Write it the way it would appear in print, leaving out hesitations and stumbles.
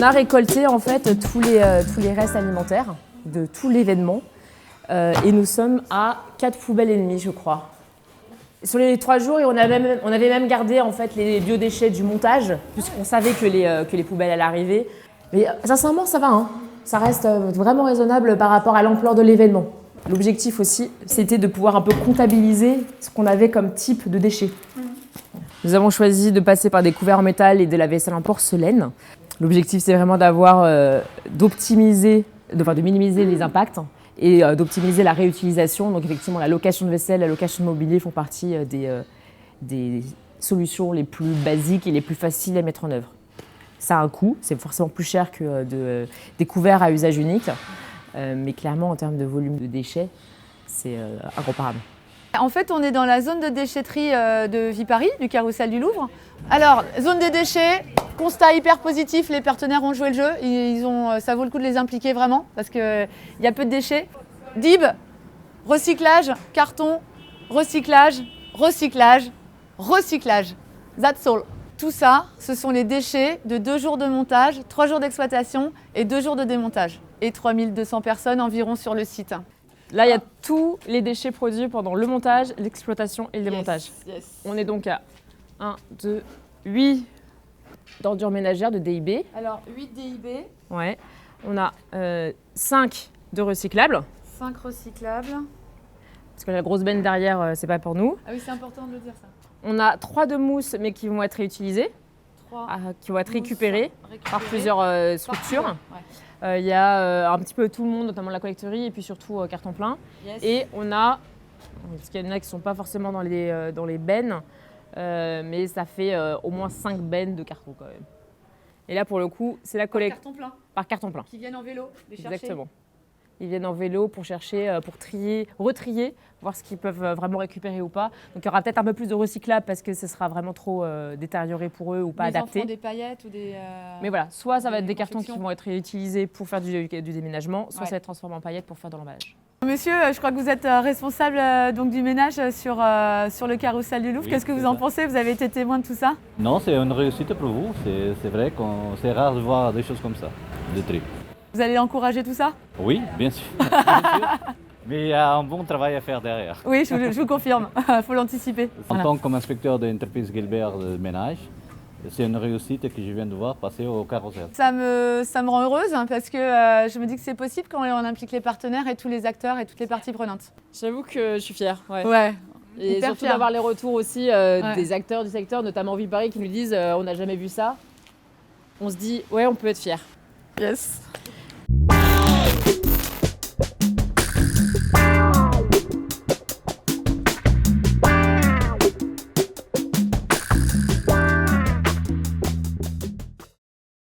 On a récolté en fait tous les restes alimentaires de tout l'événement et nous sommes à 4 poubelles et demie, je crois. Sur les 3 jours, on avait même gardé en fait les biodéchets du montage, puisqu'on savait que les poubelles allaient arriver. Mais sincèrement, ça va, hein. Ça reste vraiment raisonnable par rapport à l'ampleur de l'événement. L'objectif aussi, c'était de pouvoir un peu comptabiliser ce qu'on avait comme type de déchets. Nous avons choisi de passer par des couverts en métal et de la vaisselle en porcelaine. L'objectif, c'est vraiment de minimiser les impacts et d'optimiser la réutilisation. Donc effectivement, la location de vaisselle, la location de mobilier font partie des solutions les plus basiques et les plus faciles à mettre en œuvre. Ça a un coût, c'est forcément plus cher que des couverts à usage unique, mais clairement, en termes de volume de déchets, c'est incomparable. En fait, on est dans la zone de déchetterie de Viparis, du Carrousel du Louvre. Alors, zone des déchets, constat hyper positif, les partenaires ont joué le jeu. Ça vaut le coup de les impliquer vraiment, parce qu'il y a peu de déchets. DIB, recyclage, carton, recyclage, recyclage, recyclage. That's all. Tout ça, ce sont les déchets de 2 jours de montage, 3 jours d'exploitation et 2 jours de démontage. Et 3200 personnes environ sur le site. Là, il y a tous les déchets produits pendant le montage, l'exploitation et le démontage. Yes. On est donc à 1, 2, 8 d'ordures ménagères de DIB. Alors, 8 DIB. Ouais. On a 5 de recyclables. 5 recyclables. Parce que la grosse benne derrière, c'est pas pour nous. Ah oui, c'est important de le dire ça. On a 3 de mousse, mais qui vont être réutilisées, 3 qui vont être récupérées par plusieurs structures. Il y a un petit peu tout le monde, notamment la collecterie et puis surtout carton plein. Yes. Et on a, parce qu'il y en a qui ne sont pas forcément dans les bennes, mais ça fait au moins 5 bennes de carton quand même. Et là pour le coup, c'est la collecte Carton plein. par carton plein. Qui viennent en vélo, les chercher. Exactement. Ils viennent en vélo pour chercher, pour trier, retrier, voir ce qu'ils peuvent vraiment récupérer ou pas. Donc il y aura peut-être un peu plus de recyclable parce que ce sera vraiment trop détérioré pour eux ou pas adapté. Des paillettes ou des... Mais voilà, soit ça va être des cartons qui confections. vont être réutilisés pour faire du déménagement, soit Ouais. ça va être transformé en paillettes pour faire de l'emballage. Monsieur, je crois que vous êtes responsable donc, du ménage sur le Carrousel du Louvre. Oui, Qu'est-ce que vous c'est en ça. pensez? Vous avez été témoin de tout ça? Non, c'est une réussite pour vous. C'est vrai que c'est rare de voir des choses comme ça, des tri. Vous allez encourager tout ça? Oui, bien sûr. Bien sûr. Mais il y a un bon travail à faire derrière. Oui, je vous confirme. Il faut l'anticiper. En Voilà. tant qu'inspecteur de l'entreprise Gilbert de ménage, c'est une réussite que je viens de voir passer au carrousel. Ça me rend heureuse hein, parce que je me dis que c'est possible quand on implique les partenaires et tous les acteurs et toutes les parties prenantes. J'avoue que je suis fière. Ouais. Ouais. Et Hyper surtout fière. d'avoir les retours aussi des acteurs du secteur, notamment Viparis, qui nous disent on n'a jamais vu ça. On se dit ouais, on peut être fiers. Yes.